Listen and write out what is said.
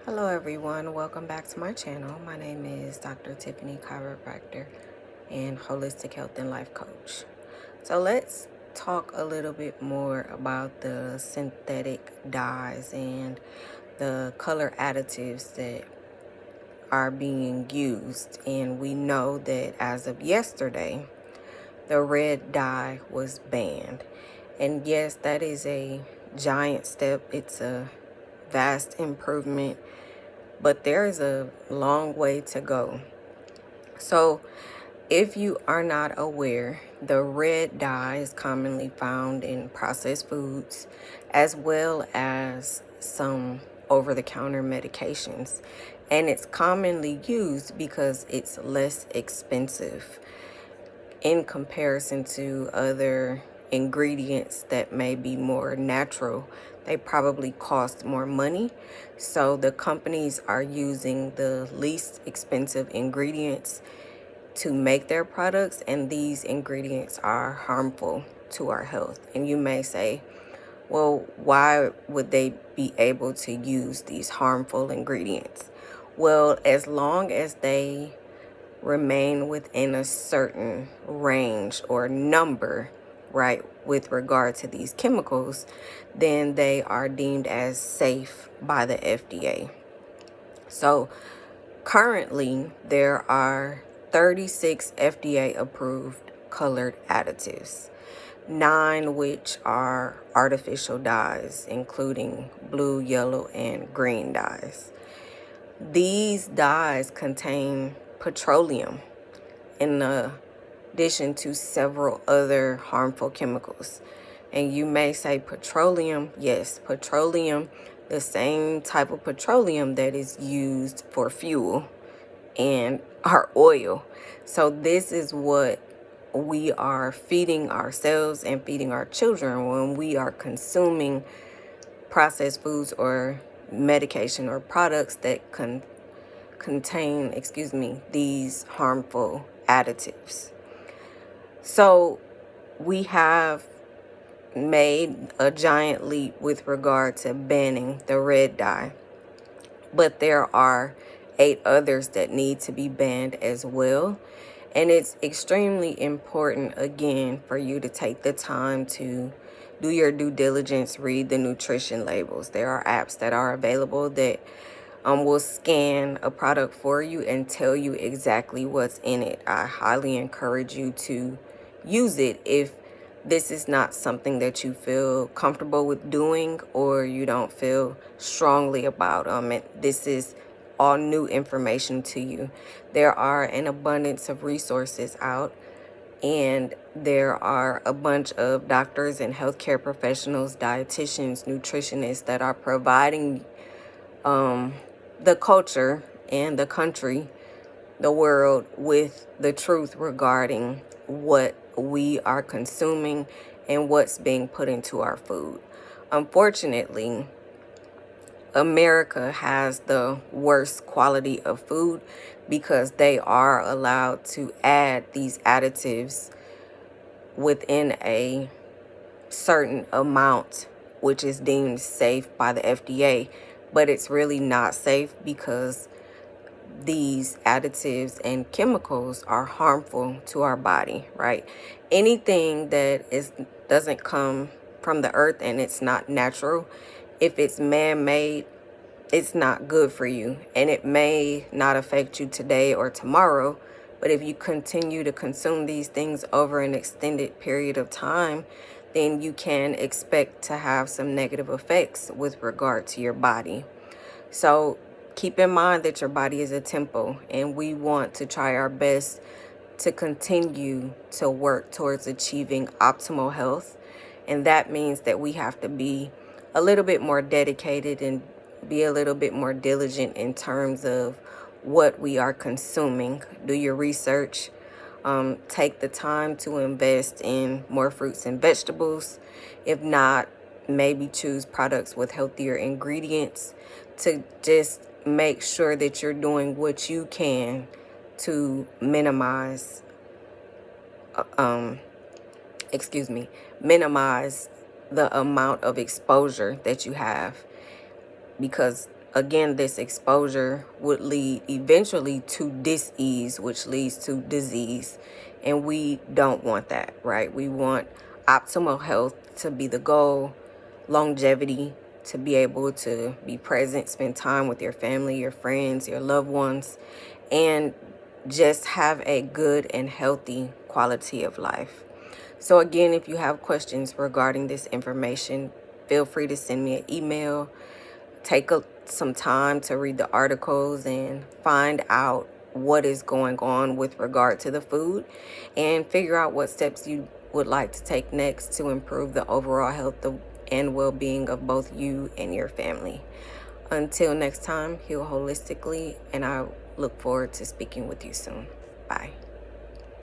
Hello everyone, welcome back to my channel. My name is Dr. Tiffany, chiropractor and holistic health and life coach. So let's talk a little bit more about the synthetic dyes and the color additives that are being used. And we know that as of yesterday, the red dye was banned. And yes, that is a giant step. It's a vast improvement, but there is a long way to go. So if you are not aware, the red dye is commonly found in processed foods as well as some over-the-counter medications, and it's commonly used because it's less expensive in comparison to other ingredients that may be more natural. They probably cost more money, so the companies are using the least expensive ingredients to make their products, and these ingredients are harmful to our health. And you may say, well, why would they be able to use these harmful ingredients? Well, as long as they remain within a certain range or number, right, with regard to these chemicals, then they are deemed as safe by the FDA. So currently there are 36 FDA approved colored additives, 9 which are artificial dyes, including blue, yellow, and green dyes. These dyes contain petroleum in addition to several other harmful chemicals. And you may say petroleum. Yes, petroleum, the same type of petroleum that is used for fuel and our oil. So this is what we are feeding ourselves and feeding our children when we are consuming processed foods or medication or products that contain, these harmful additives. So we have made a giant leap with regard to banning the red dye, but there are 8 others that need to be banned as well. And it's extremely important, again, for you to take the time to do your due diligence, read the nutrition labels. There are apps that are available that will scan a product for you and tell you exactly what's in it. I highly encourage you to use it if this is not something that you feel comfortable with doing or you don't feel strongly about. This is all new information to you. There are an abundance of resources out, and there are a bunch of doctors and healthcare professionals, dietitians, nutritionists that are providing the culture and the country, the world, with the truth regarding what we are consuming and what's being put into our food. Unfortunately, America has the worst quality of food because they are allowed to add these additives within a certain amount, which is deemed safe by the FDA, but it's really not safe because these additives and chemicals are harmful to our body, right? Anything that doesn't come from the earth and it's not natural, if it's man-made, it's not good for you, and it may not affect you today or tomorrow, but if you continue to consume these things over an extended period of time, then you can expect to have some negative effects with regard to your body. So keep in mind that your body is a temple, and we want to try our best to continue to work towards achieving optimal health. And that means that we have to be a little bit more dedicated and be a little bit more diligent in terms of what we are consuming. Do your research. Take the time to invest in more fruits and vegetables. If not, maybe choose products with healthier ingredients to just make sure that you're doing what you can to minimize minimize the amount of exposure that you have, because again, this exposure would lead eventually to dis-ease, which leads to disease. And we don't want that, right? We want optimal health to be the goal, longevity, to be able to be present, spend time with your family, your friends, your loved ones, and just have a good and healthy quality of life. So again, if you have questions regarding this information, feel free to send me an email. Take some time to read the articles and find out what is going on with regard to the food, and figure out what steps you would like to take next to improve the overall health and well-being of both you and your family. Until next time, heal holistically, and I look forward to speaking with you soon. Bye.